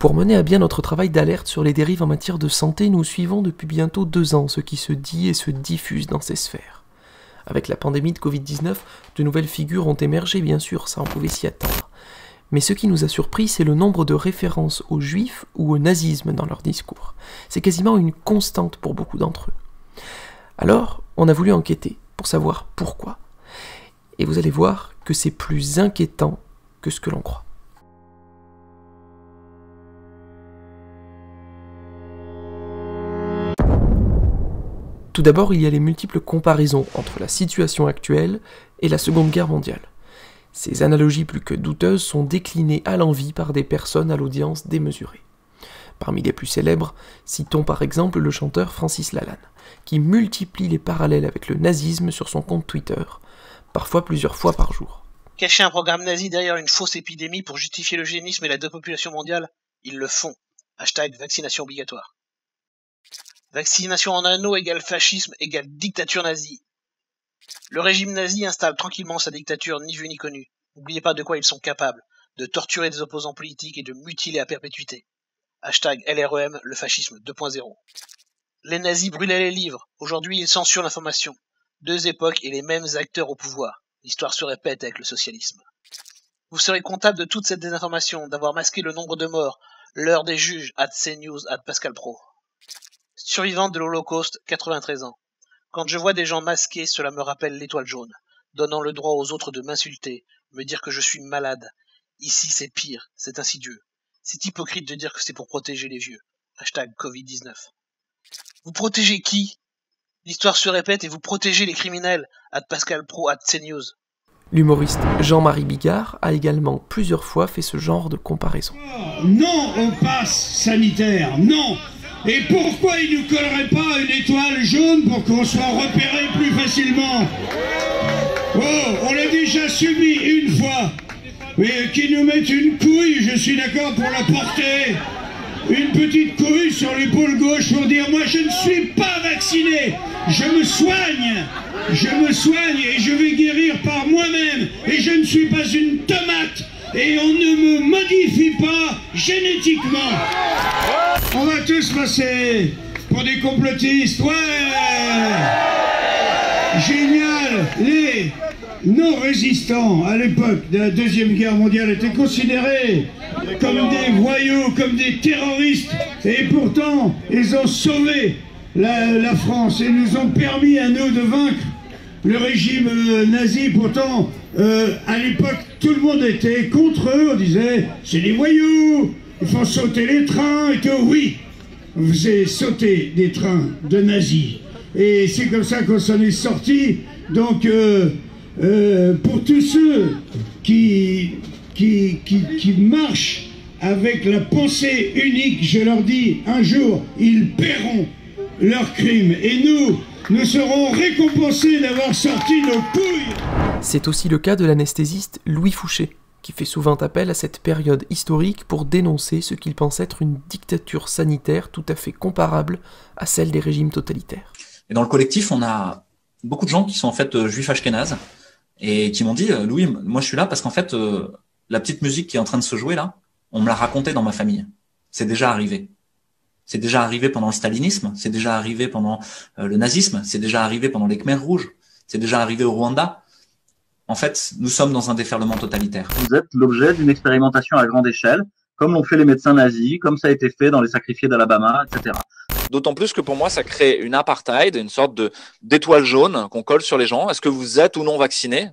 Pour mener à bien notre travail d'alerte sur les dérives en matière de santé, nous suivons depuis bientôt 2 ans ce qui se dit et se diffuse dans ces sphères. Avec la pandémie de Covid-19, de nouvelles figures ont émergé, bien sûr, ça on pouvait s'y attendre. Mais ce qui nous a surpris, c'est le nombre de références aux juifs ou au nazisme dans leurs discours. C'est quasiment une constante pour beaucoup d'entre eux. Alors, on a voulu enquêter pour savoir pourquoi. Et vous allez voir que c'est plus inquiétant que ce que l'on croit. Tout d'abord, il y a les multiples comparaisons entre la situation actuelle et la Seconde Guerre mondiale. Ces analogies plus que douteuses sont déclinées à l'envi par des personnes à l'audience démesurée. Parmi les plus célèbres, citons par exemple le chanteur Francis Lalanne, qui multiplie les parallèles avec le nazisme sur son compte Twitter, parfois plusieurs fois par jour. Cacher un programme nazi derrière une fausse épidémie pour justifier l'eugénisme et la dépopulation mondiale, ils le font. Hashtag vaccination obligatoire. Vaccination en anneau égale fascisme égale dictature nazie. Le régime nazi installe tranquillement sa dictature ni vue ni connue. N'oubliez pas de quoi ils sont capables, de torturer des opposants politiques et de mutiler à perpétuité. Hashtag LREM, le fascisme 2.0. Les nazis brûlaient les livres, aujourd'hui ils censurent l'information. 2 époques et les mêmes acteurs au pouvoir. L'histoire se répète avec le socialisme. Vous serez comptable de toute cette désinformation, d'avoir masqué le nombre de morts, l'heure des juges, @CNews, @PascalPro. Survivante de l'Holocauste, 93 ans. Quand je vois des gens masqués, cela me rappelle l'étoile jaune, donnant le droit aux autres de m'insulter, me dire que je suis malade. Ici, c'est pire, c'est insidieux. C'est hypocrite de dire que c'est pour protéger les vieux. Hashtag Covid-19. Vous protégez qui? L'histoire se répète et vous protégez les criminels. @PascalPro, @CNews. L'humoriste Jean-Marie Bigard a également plusieurs fois fait ce genre de comparaison. Non au pass sanitaire, non. Et pourquoi il nous collerait pas une étoile jaune pour qu'on soit repéré plus facilement? Oh, on l'a déjà subi une fois. Mais qu'ils nous mettent une couille, je suis d'accord pour la porter. Une petite couille sur l'épaule gauche pour dire moi je ne suis pas vacciné, je me soigne et je vais guérir par moi-même et je ne suis pas une tomate et on ne me modifie pas génétiquement. On va tous passer pour des complotistes, ouais. Génial. Les non-résistants à l'époque de la Deuxième Guerre mondiale étaient considérés comme des voyous, comme des terroristes, et pourtant ils ont sauvé la France et nous ont permis à nous de vaincre le régime nazi. Pourtant à l'époque tout le monde était contre eux, on disait c'est des voyous, ils font sauter les trains et que oui, on faisait sauter des trains de nazis et c'est comme ça qu'on s'en est sorti. Donc pour tous ceux qui marchent avec la pensée unique, je leur dis, un jour, ils paieront leurs crimes. Et nous serons récompensés d'avoir sorti nos couilles. C'est aussi le cas de l'anesthésiste Louis Fouché, qui fait souvent appel à cette période historique pour dénoncer ce qu'il pense être une dictature sanitaire tout à fait comparable à celle des régimes totalitaires. Et dans le collectif, on a beaucoup de gens qui sont en fait juifs ashkénazes, et qui m'ont dit Louis, moi je suis là parce qu'en fait la petite musique qui est en train de se jouer là, on me l'a raconté dans ma famille. C'est déjà arrivé. C'est déjà arrivé pendant le stalinisme, c'est déjà arrivé pendant le nazisme, c'est déjà arrivé pendant les Khmers rouges, c'est déjà arrivé au Rwanda. En fait, nous sommes dans un déferlement totalitaire. Vous êtes l'objet d'une expérimentation à grande échelle, comme l'ont fait les médecins nazis, comme ça a été fait dans les sacrifiés d'Alabama, etc. D'autant plus que pour moi, ça crée une apartheid, une sorte d'étoile jaune qu'on colle sur les gens. Est-ce que vous êtes ou non vacciné?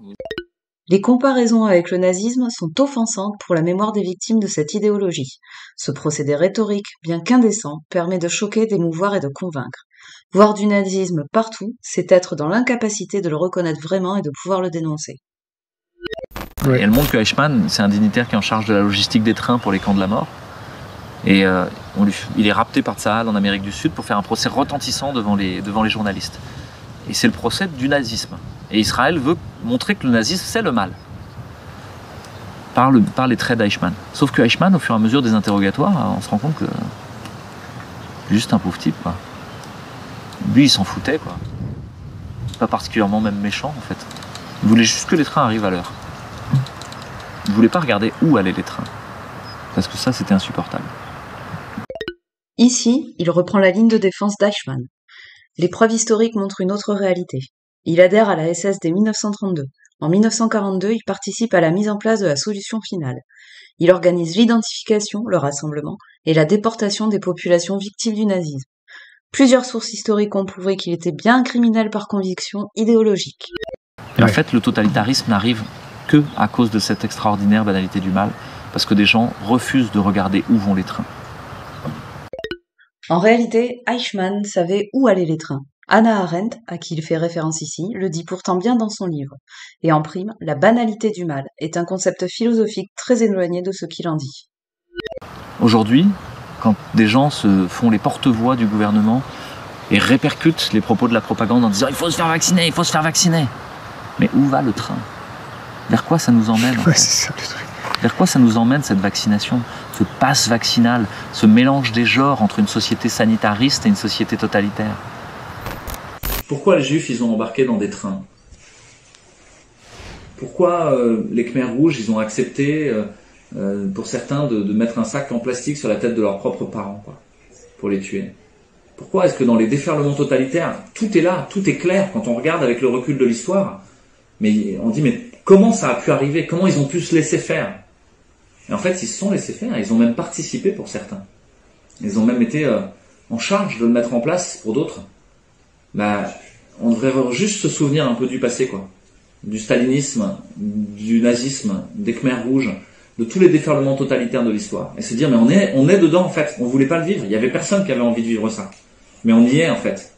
Les comparaisons avec le nazisme sont offensantes pour la mémoire des victimes de cette idéologie. Ce procédé rhétorique, bien qu'indécent, permet de choquer, d'émouvoir et de convaincre. Voir du nazisme partout, c'est être dans l'incapacité de le reconnaître vraiment et de pouvoir le dénoncer. Ouais. Et elle montre que Eichmann, c'est un dignitaire qui est en charge de la logistique des trains pour les camps de la mort. Et il est rapté par Tsahal en Amérique du Sud pour faire un procès retentissant devant les journalistes. Et c'est le procès du nazisme. Et Israël veut montrer que le nazisme, c'est le mal. Par les traits d'Eichmann. Sauf que Eichmann, au fur et à mesure des interrogatoires, on se rend compte que c'est juste un pauvre type, quoi. Lui, il s'en foutait, quoi. Pas particulièrement même méchant, en fait. Il voulait juste que les trains arrivent à l'heure. Il voulait pas regarder où allaient les trains. Parce que ça, c'était insupportable. Ici, il reprend la ligne de défense d'Eichmann. Les preuves historiques montrent une autre réalité. Il adhère à la SS dès 1932. En 1942, il participe à la mise en place de la solution finale. Il organise l'identification, le rassemblement et la déportation des populations victimes du nazisme. Plusieurs sources historiques ont prouvé qu'il était bien un criminel par conviction idéologique. Et en fait, le totalitarisme n'arrive que à cause de cette extraordinaire banalité du mal, parce que des gens refusent de regarder où vont les trains. En réalité, Eichmann savait où allaient les trains. Hannah Arendt, à qui il fait référence ici, le dit pourtant bien dans son livre. Et en prime, la banalité du mal est un concept philosophique très éloigné de ce qu'il en dit. Aujourd'hui, quand des gens se font les porte-voix du gouvernement et répercutent les propos de la propagande en disant « il faut se faire vacciner, il faut se faire vacciner », mais où va le train? Vers quoi ça nous emmène en fait? C'est ça le truc. Vers quoi ça nous emmène cette vaccination, ce passe vaccinal, ce mélange des genres entre une société sanitariste et une société totalitaire? Pourquoi les Juifs, ils ont embarqué dans des trains? Pourquoi les Khmers rouges, ils ont accepté, pour certains, de mettre un sac en plastique sur la tête de leurs propres parents, quoi, pour les tuer? Pourquoi est-ce que dans les déferlements totalitaires, tout est là, tout est clair, quand on regarde avec le recul de l'histoire, mais on dit, mais comment ça a pu arriver? Comment ils ont pu se laisser faire? Et en fait, ils se sont laissés faire, ils ont même participé pour certains. Ils ont même été en charge de le mettre en place pour d'autres. On devrait juste se souvenir un peu du passé, quoi. Du stalinisme, du nazisme, des Khmers rouges, de tous les déferlements totalitaires de l'histoire. Et se dire, mais on est dedans, en fait. On voulait pas le vivre. Il y avait personne qui avait envie de vivre ça. Mais on y est, en fait.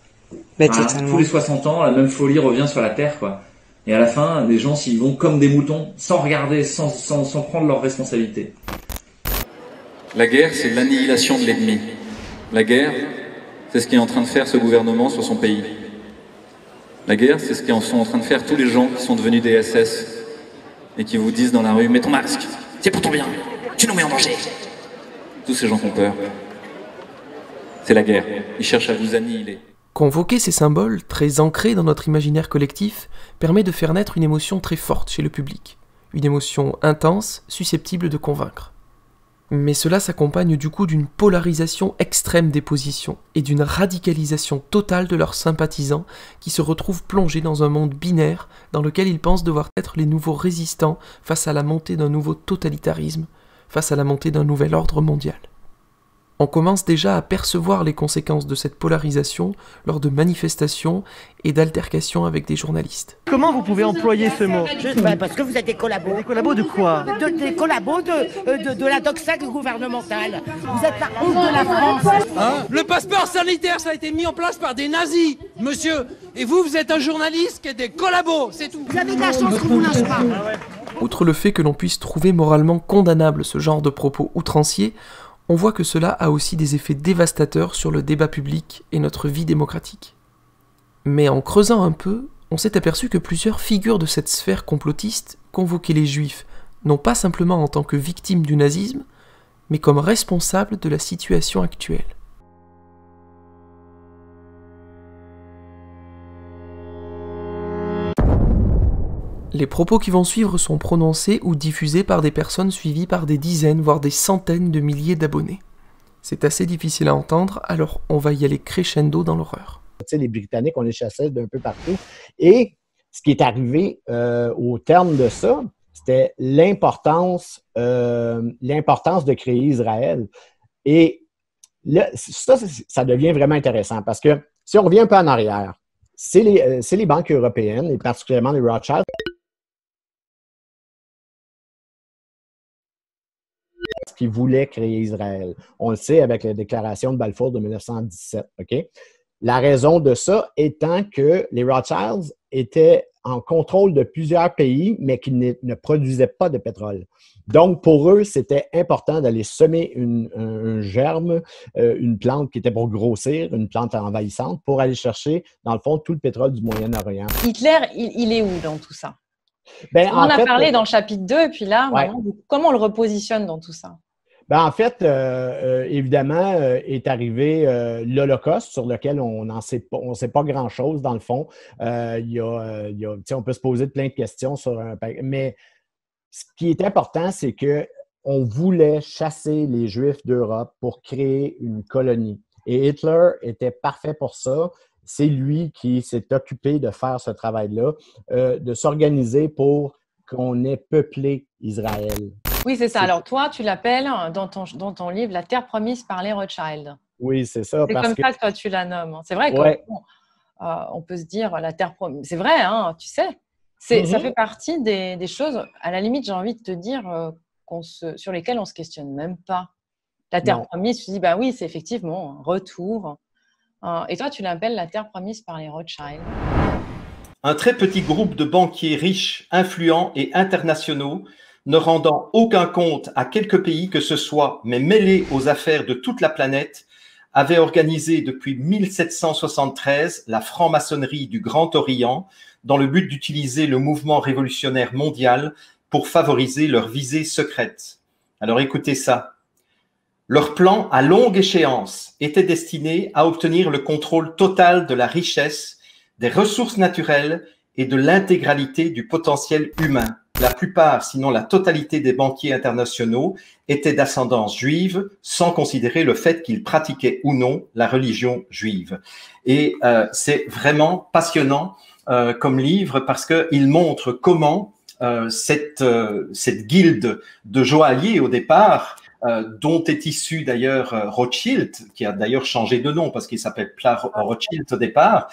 Voilà, tous les 60 ans, la même folie revient sur la Terre, quoi. Et à la fin, les gens s'y vont comme des moutons, sans regarder, sans prendre leurs responsabilités. La guerre, c'est l'annihilation de l'ennemi. La guerre, c'est ce qu'est en train de faire ce gouvernement sur son pays. La guerre, c'est ce qu'en sont en train de faire tous les gens qui sont devenus des SS et qui vous disent dans la rue « Mets ton masque, c'est pour ton bien, tu nous mets en danger !» Tous ces gens qui ont peur. C'est la guerre. Ils cherchent à vous annihiler. Convoquer ces symboles, très ancrés dans notre imaginaire collectif, permet de faire naître une émotion très forte chez le public. Une émotion intense, susceptible de convaincre. Mais cela s'accompagne du coup d'une polarisation extrême des positions et d'une radicalisation totale de leurs sympathisants qui se retrouvent plongés dans un monde binaire dans lequel ils pensent devoir être les nouveaux résistants face à la montée d'un nouveau totalitarisme, face à la montée d'un nouvel ordre mondial. On commence déjà à percevoir les conséquences de cette polarisation lors de manifestations et d'altercations avec des journalistes. Comment vous pouvez employer ce mot? Parce que vous êtes des collabos. Des collabos de quoi? Des collabos de la doxa gouvernementale. Vous êtes la honte de la France. Hein? Le passeport sanitaire, ça a été mis en place par des nazis, monsieur. Et vous êtes un journaliste qui est des collabos, c'est tout. Vous avez de la chance qu'on vous lâche pas. Outre le fait que l'on puisse trouver moralement condamnable ce genre de propos outranciers, on voit que cela a aussi des effets dévastateurs sur le débat public et notre vie démocratique. Mais en creusant un peu, on s'est aperçu que plusieurs figures de cette sphère complotiste convoquaient les Juifs, non pas simplement en tant que victimes du nazisme, mais comme responsables de la situation actuelle. Les propos qui vont suivre sont prononcés ou diffusés par des personnes suivies par des dizaines, voire des centaines de milliers d'abonnés. C'est assez difficile à entendre, alors on va y aller crescendo dans l'horreur. Tu sais, les Britanniques, on les chassait d'un peu partout. Et ce qui est arrivé au terme de ça, c'était l'importance de créer Israël. Et là, ça devient vraiment intéressant parce que si on revient un peu en arrière, c'est les banques européennes, et particulièrement les Rothschild, qui voulaient créer Israël. On le sait avec la déclaration de Balfour de 1917. Okay? La raison de ça étant que les Rothschilds étaient en contrôle de plusieurs pays, mais qui ne produisaient pas de pétrole. Donc, pour eux, c'était important d'aller semer un germe, une plante qui était pour grossir, une plante envahissante, pour aller chercher, dans le fond, tout le pétrole du Moyen-Orient. Hitler, il est où dans tout ça? Ben, on en a parlé dans le chapitre 2, et puis là, ouais. Comment on le repositionne dans tout ça? Ben, en fait, évidemment, est arrivé l'Holocauste, sur lequel on ne sait pas grand-chose, dans le fond. On peut se poser plein de questions sur mais ce qui est important, c'est que on voulait chasser les Juifs d'Europe pour créer une colonie. Et Hitler était parfait pour ça. C'est lui qui s'est occupé de faire ce travail-là, de s'organiser pour qu'on ait peuplé Israël. Oui, c'est ça. Alors toi, tu l'appelles dans ton livre « La terre promise par les Rothschild ». Oui, c'est ça. C'est comme ça que toi, tu la nommes. C'est vrai qu'on peut se dire « la terre promise ». C'est vrai, hein, tu sais. Ça fait partie des choses, à la limite, j'ai envie de te dire, sur lesquelles on ne se questionne même pas. La terre promise, tu te dis, bah oui, c'est effectivement un retour. Et toi, tu l'appelles la terre promise par les Rothschild. Un très petit groupe de banquiers riches, influents et internationaux, ne rendant aucun compte à quelque pays que ce soit, mais mêlés aux affaires de toute la planète, avait organisé depuis 1773 la franc-maçonnerie du Grand Orient dans le but d'utiliser le mouvement révolutionnaire mondial pour favoriser leur visée secrète. Alors écoutez ça. Leur plan à longue échéance était destiné à obtenir le contrôle total de la richesse, des ressources naturelles et de l'intégralité du potentiel humain. La plupart, sinon la totalité des banquiers internationaux étaient d'ascendance juive, sans considérer le fait qu'ils pratiquaient ou non la religion juive. Et c'est vraiment passionnant comme livre parce qu'il montre comment cette guilde de joailliers au départ, dont est issu d'ailleurs Rothschild, qui a d'ailleurs changé de nom parce qu'il s'appelle Rothschild au départ,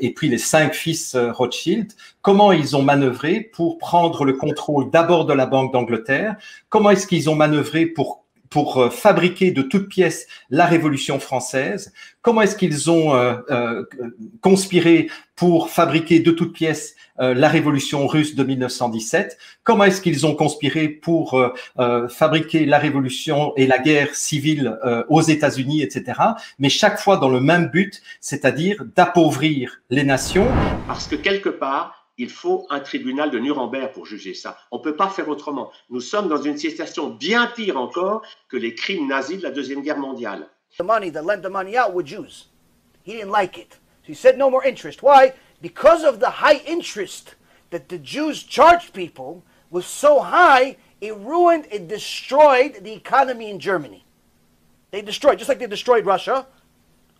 et puis les 5 fils Rothschild, comment ils ont manœuvré pour prendre le contrôle d'abord de la Banque d'Angleterre, comment est-ce qu'ils ont manœuvré pour fabriquer de toutes pièces la Révolution française, comment est-ce qu'ils ont conspiré pour fabriquer de toutes pièces la Révolution russe de 1917, comment est-ce qu'ils ont conspiré pour fabriquer la Révolution et la guerre civile aux États-Unis, etc. Mais chaque fois dans le même but, c'est-à-dire d'appauvrir les nations. Parce que quelque part, il faut un tribunal de Nuremberg pour juger ça. On ne peut pas faire autrement. Nous sommes dans une situation bien pire encore que les crimes nazis de la Deuxième Guerre mondiale. The money, they lent the money out were Jews. He didn't like it. So he said no more interest. Why? Because of the high interest that the Jews charged people was so high, it ruined, it destroyed the economy in Germany. They destroyed, just like they destroyed Russia.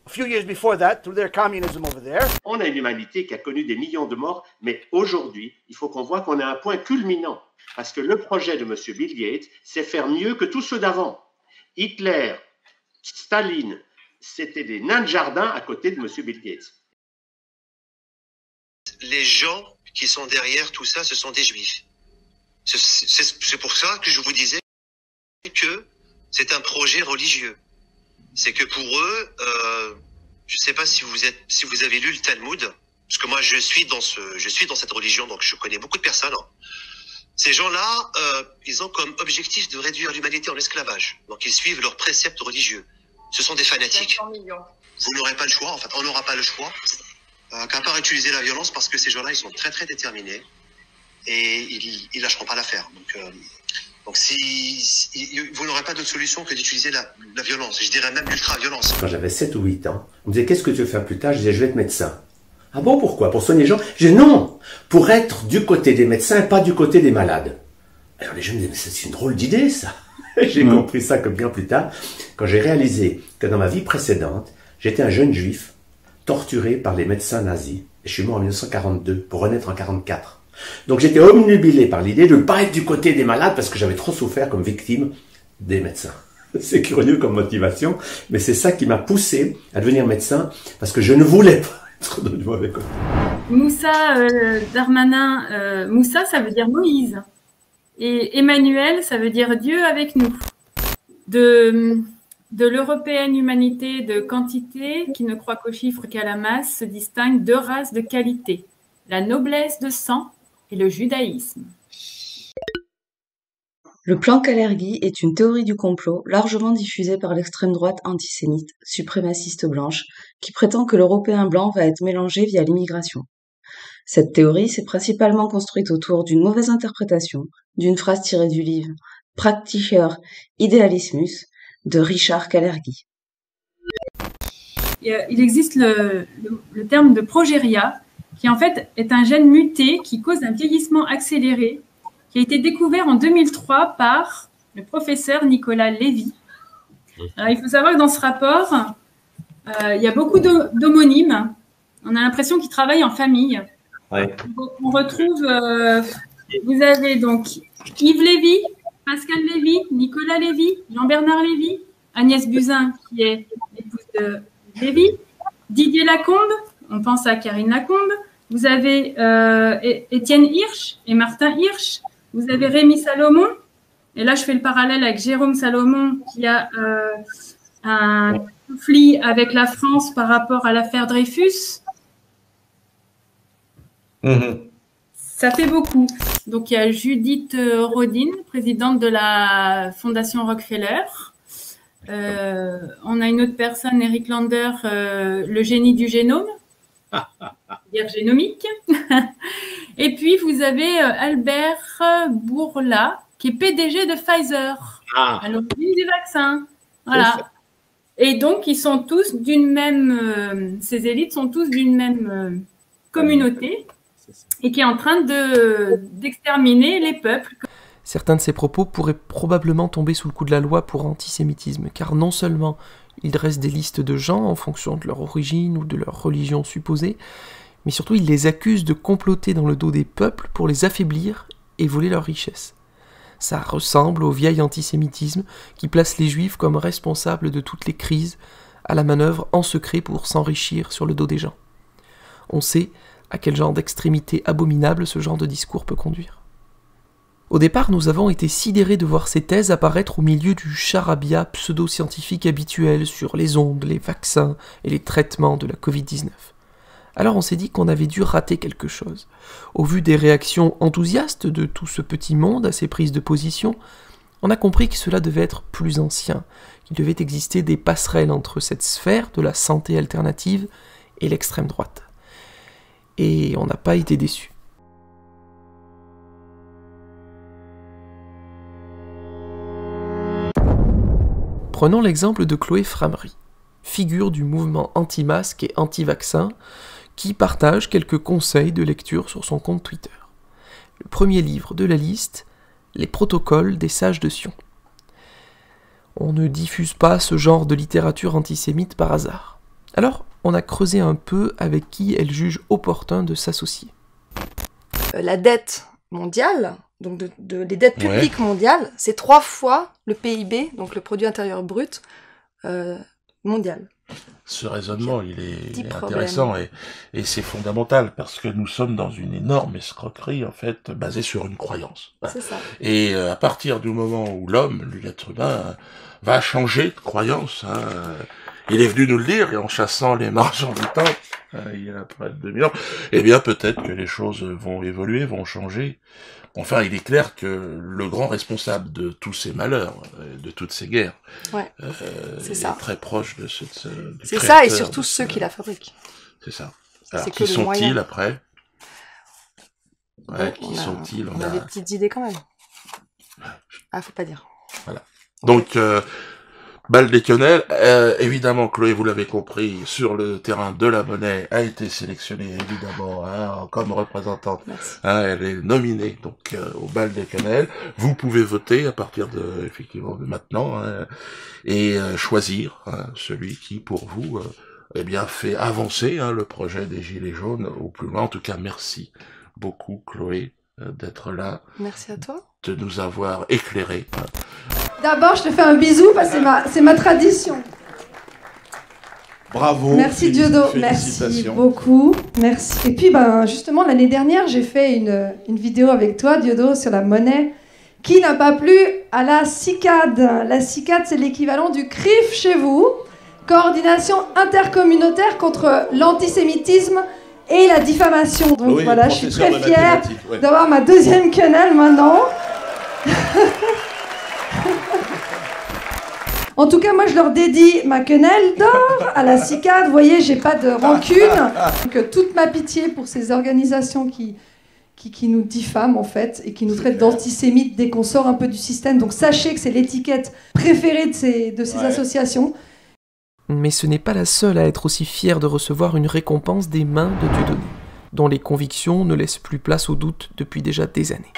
A few years before that, through their communism over there. On a une humanité qui a connu des millions de morts, mais aujourd'hui, il faut qu'on voit qu'on a un point culminant. Parce que le projet de M. Bill Gates, c'est faire mieux que tous ceux d'avant. Hitler, Staline, c'était des nains de jardin à côté de M. Bill Gates. Les gens qui sont derrière tout ça, ce sont des juifs. C'est pour ça que je vous disais que c'est un projet religieux. C'est que pour eux, je ne sais pas si vous avez lu le Talmud, parce que moi je suis dans cette religion, donc je connais beaucoup de personnes. Ces gens-là, ils ont comme objectif de réduire l'humanité en esclavage. Donc ils suivent leurs préceptes religieux. Ce sont des fanatiques. Vous n'aurez pas le choix, en fait, on n'aura pas le choix, qu'à part utiliser la violence, parce que ces gens-là, ils sont très très déterminés et ils lâcheront pas l'affaire. Donc vous n'aurez pas d'autre solution que d'utiliser la violence, je dirais même l'ultra-violence. Quand j'avais 7 ou 8 ans, on me disait qu'est-ce que tu veux faire plus tard? Je disais je vais être médecin. Ah bon, pourquoi? Pour soigner les gens? Je disais non, pour être du côté des médecins et pas du côté des malades. Alors les jeunes me disaient mais c'est une drôle d'idée ça. J'ai compris ça que bien plus tard, quand j'ai réalisé que dans ma vie précédente, j'étais un jeune juif torturé par les médecins nazis. Et je suis mort en 1942 pour renaître en 1944. Donc j'étais omnubilé par l'idée de ne pas être du côté des malades parce que j'avais trop souffert comme victime des médecins. C'est curieux comme motivation, mais c'est ça qui m'a poussé à devenir médecin parce que je ne voulais pas être de mauvais côté. Moussa Darmanin, Moussa ça veut dire Moïse et Emmanuel ça veut dire Dieu avec nous. De l'européenne humanité de quantité qui ne croit qu'aux chiffres qu'à la masse se distinguent 2 races de qualité, la noblesse de sang et le judaïsme. Le plan Kalergi est une théorie du complot largement diffusée par l'extrême droite antisémite, suprémaciste blanche, qui prétend que l'Européen blanc va être mélangé via l'immigration. Cette théorie s'est principalement construite autour d'une mauvaise interprétation d'une phrase tirée du livre « Praktischer Idealismus » de Richard Kalergi. Il existe le terme de progéria, qui en fait est un gène muté qui cause un vieillissement accéléré, qui a été découvert en 2003 par le professeur Nicolas Lévy. Alors, il faut savoir que dans ce rapport, il y a beaucoup d'homonymes. On a l'impression qu'ils travaillent en famille. Ouais. On retrouve, vous avez donc Yves Lévy, Pascal Lévy, Nicolas Lévy, Jean-Bernard Lévy, Agnès Buzyn, qui est l'épouse de Lévy, Didier Lacombe, on pense à Karine Lacombe, vous avez Étienne Hirsch et Martin Hirsch, vous avez Rémi Salomon, et là je fais le parallèle avec Jérôme Salomon, qui a un conflit avec la France par rapport à l'affaire Dreyfus. Ça fait beaucoup. Donc, il y a Judith Rodin, présidente de la Fondation Rockefeller. On a une autre personne, Eric Lander, le génie du génome, c'est-à-dire génomique. Et puis, vous avez Albert Bourla, qui est PDG de Pfizer, à l'origine du vaccin. Voilà. Et donc, ils sont tous d'une même... ces élites sont tous d'une même communauté et qui est en train d'exterminer les peuples. Certains de ces propos pourraient probablement tomber sous le coup de la loi pour antisémitisme, car non seulement ils dressent des listes de gens en fonction de leur origine ou de leur religion supposée, mais surtout ils les accusent de comploter dans le dos des peuples pour les affaiblir et voler leurs richesses. Ça ressemble au vieil antisémitisme qui place les juifs comme responsables de toutes les crises, à la manœuvre en secret pour s'enrichir sur le dos des gens. On sait à quel genre d'extrémité abominable ce genre de discours peut conduire. Au départ, nous avons été sidérés de voir ces thèses apparaître au milieu du charabia pseudo-scientifique habituel sur les ondes, les vaccins et les traitements de la Covid-19. Alors on s'est dit qu'on avait dû rater quelque chose. Au vu des réactions enthousiastes de tout ce petit monde à ces prises de position, on a compris que cela devait être plus ancien, qu'il devait exister des passerelles entre cette sphère de la santé alternative et l'extrême droite. Et on n'a pas été déçus. Prenons l'exemple de Chloé Framery, figure du mouvement anti-masque et anti-vaccin, qui partage quelques conseils de lecture sur son compte Twitter. Le premier livre de la liste, Les protocoles des sages de Sion. On ne diffuse pas ce genre de littérature antisémite par hasard. Alors, on a creusé un peu avec qui elle juge opportun de s'associer. La dette mondiale, donc les dettes publiques mondiales, c'est 3 fois le PIB, donc le produit intérieur brut mondial. Ce raisonnement, il est intéressant et c'est fondamental parce que nous sommes dans une énorme escroquerie en fait basée sur une croyance. C'est ça. Et à partir du moment où l'homme, l'être humain, va changer de croyance, il est venu nous le dire, et en chassant les marchands du temple, il y a près de 2000 ans, eh bien peut-être que les choses vont évoluer, vont changer. Enfin, il est clair que le grand responsable de tous ces malheurs, de toutes ces guerres, est très proche de ce c'est ça, et surtout ceux qui la fabriquent. C'est ça. Alors, qui sont-ils après? Qui sont-ils? On a des petites idées quand même. Ah, faut pas dire. Voilà. Donc, balle des quenelles, évidemment, Chloé, vous l'avez compris, sur le terrain de la monnaie, a été sélectionnée, évidemment, comme représentante. Elle est nominée, donc, au bal des quenelles. Vous pouvez voter à partir de maintenant, et choisir celui qui, pour vous, eh bien, fait avancer le projet des Gilets jaunes au plus loin. En tout cas, merci beaucoup, Chloé, d'être là. Merci à toi. De nous avoir éclairés. D'abord, je te fais un bisou parce que c'est ma tradition. Bravo. Merci Diodo, merci beaucoup. Merci. Et puis, justement, l'année dernière, j'ai fait une vidéo avec toi, Diodo, sur la monnaie. Qui n'a pas plu à la CICAD? La CICAD, c'est l'équivalent du CRIF chez vous. Coordination intercommunautaire contre l'antisémitisme et la diffamation. Donc oui, voilà, je suis très fière d'avoir ma deuxième quenelle maintenant. En tout cas, moi, je leur dédie ma quenelle d'or à la CICAD. Vous voyez, j'ai pas de rancune. Donc, toute ma pitié pour ces organisations qui nous diffament, en fait, et qui nous traitent d'antisémites dès qu'on sort un peu du système. Donc, sachez que c'est l'étiquette préférée de ces associations. Mais ce n'est pas la seule à être aussi fière de recevoir une récompense des mains de Dieudonné, dont les convictions ne laissent plus place au doute depuis déjà des années.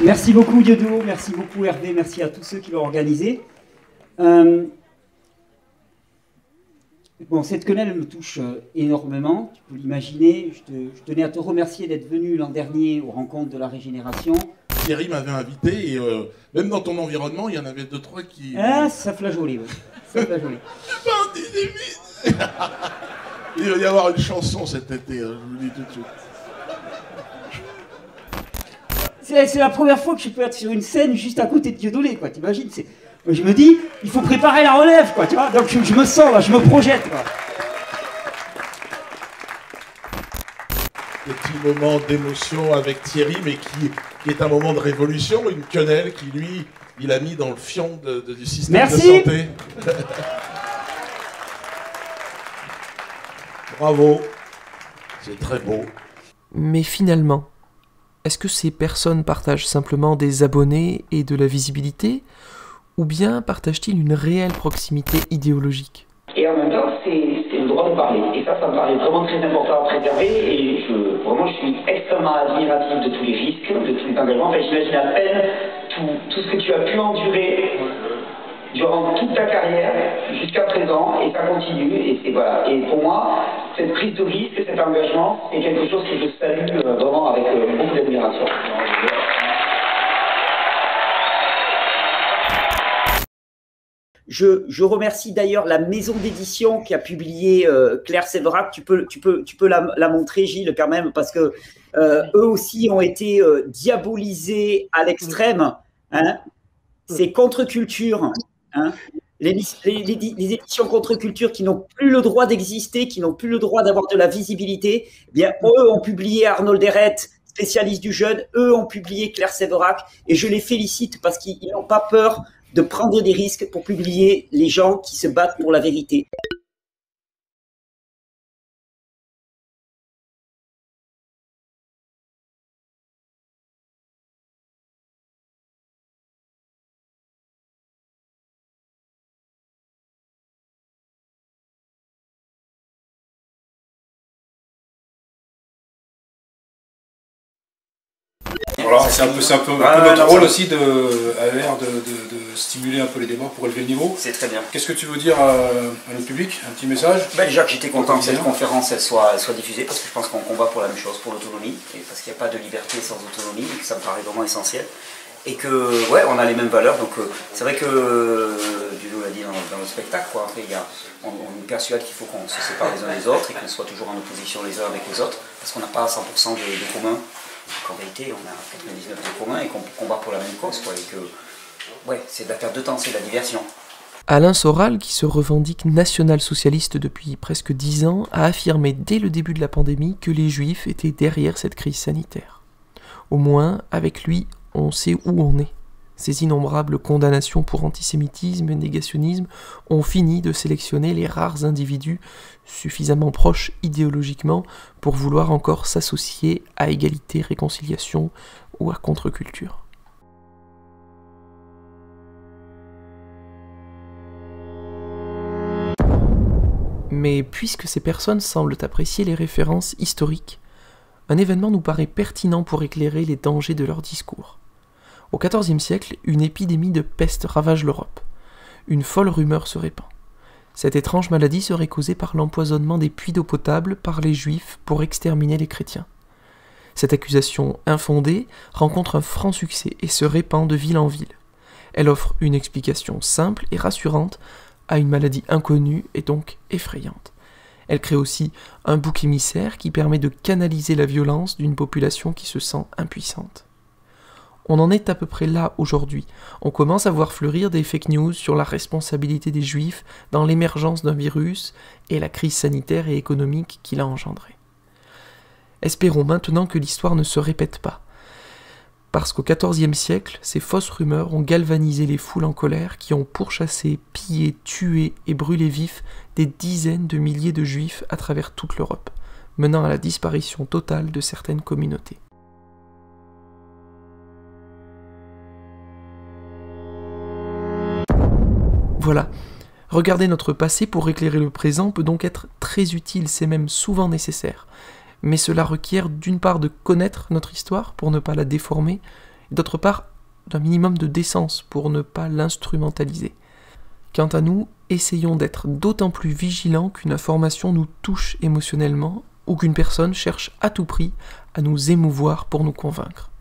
Merci beaucoup Diodo, merci beaucoup Hervé, merci à tous ceux qui l'ont organisé. Bon, cette quenelle elle me touche énormément, tu peux l'imaginer. Je tenais à te remercier d'être venu l'an dernier aux rencontres de la Régénération. Thierry m'avait invité et même dans ton environnement, il y en avait 2-3 qui... Ah, ça flageolait, oui. Ça flageolait. Il va y avoir une chanson cet été, je vous le dis tout de suite. C'est la première fois que je peux être sur une scène juste à côté de Dieudonné, quoi, t'imagines. Je me dis, il faut préparer la relève, quoi, tu vois. Donc je me sens, là, je me projette, quoi. Petit moment d'émotion avec Thierry, mais qui est un moment de révolution, une quenelle qui, lui, il a mis dans le fion du système de santé. Bravo, c'est très beau. Mais finalement, est-ce que ces personnes partagent simplement des abonnés et de la visibilité, ou bien partagent-ils une réelle proximité idéologique? Et en même temps, c'est le droit de parler. Et ça me paraît vraiment très important à préserver. Et vraiment, je suis extrêmement admiratif de tous les risques, de tous les engagements. Enfin, j'imagine à peine tout ce que tu as pu endurer durant toute ta carrière jusqu'à présent, et ça continue. Et voilà. Et pour moi, cette prise de risque, cet engagement, est quelque chose que je salue vraiment avec beaucoup d'admiration. Je remercie d'ailleurs la maison d'édition qui a publié Claire Séverac. Tu peux la montrer, Gilles, quand même, parce que eux aussi ont été diabolisés à l'extrême. Hein. C'est contre-culture. Hein. Les éditions contre-culture qui n'ont plus le droit d'exister, qui n'ont plus le droit d'avoir de la visibilité, eh bien, eux ont publié Arnaud Deret, spécialiste du jeune. Eux ont publié Claire Séverac. Et je les félicite parce qu'ils n'ont pas peur de prendre des risques pour publier les gens qui se battent pour la vérité. Voilà, c'est un peu notre rôle aussi de stimuler un peu les débats pour élever le niveau. C'est très bien. Qu'est-ce que tu veux dire à notre public? Un petit message? Déjà que j'étais content que cette conférence elle soit diffusée, parce que je pense qu'on combat pour la même chose, pour l'autonomie, et parce qu'il n'y a pas de liberté sans autonomie, et que ça me paraît vraiment essentiel. Et que, ouais, on a les mêmes valeurs, donc c'est vrai que, Dudo l'a dit dans le spectacle, quoi. Après, on nous persuade qu'il faut qu'on se sépare les uns des autres, et qu'on soit toujours en opposition les uns avec les autres, parce qu'on n'a pas 100% de commun. Qu'en réalité, on a 99 de commun et qu'on combat pour la même cause, quoi, et que, ouais, c'est de la perte de temps, c'est de la diversion. Alain Soral, qui se revendique national-socialiste depuis presque 10 ans, a affirmé dès le début de la pandémie que les Juifs étaient derrière cette crise sanitaire. Au moins, avec lui, on sait où on est. Ces innombrables condamnations pour antisémitisme et négationnisme ont fini de sélectionner les rares individus suffisamment proches idéologiquement pour vouloir encore s'associer à égalité, réconciliation ou à contre-culture. Mais puisque ces personnes semblent apprécier les références historiques, un événement nous paraît pertinent pour éclairer les dangers de leur discours. Au XIVe siècle, une épidémie de peste ravage l'Europe. Une folle rumeur se répand. Cette étrange maladie serait causée par l'empoisonnement des puits d'eau potable par les Juifs pour exterminer les chrétiens. Cette accusation infondée rencontre un franc succès et se répand de ville en ville. Elle offre une explication simple et rassurante à une maladie inconnue et donc effrayante. Elle crée aussi un bouc émissaire qui permet de canaliser la violence d'une population qui se sent impuissante. On en est à peu près là aujourd'hui. On commence à voir fleurir des fake news sur la responsabilité des Juifs dans l'émergence d'un virus et la crise sanitaire et économique qu'il a engendrée. Espérons maintenant que l'histoire ne se répète pas. Parce qu'au XIVe siècle, ces fausses rumeurs ont galvanisé les foules en colère qui ont pourchassé, pillé, tué et brûlé vifs des dizaines de milliers de Juifs à travers toute l'Europe, menant à la disparition totale de certaines communautés. Voilà, regarder notre passé pour éclairer le présent peut donc être très utile, c'est même souvent nécessaire. Mais cela requiert d'une part de connaître notre histoire pour ne pas la déformer, d'autre part, d'un minimum de décence pour ne pas l'instrumentaliser. Quant à nous, essayons d'être d'autant plus vigilants qu'une information nous touche émotionnellement ou qu'une personne cherche à tout prix à nous émouvoir pour nous convaincre.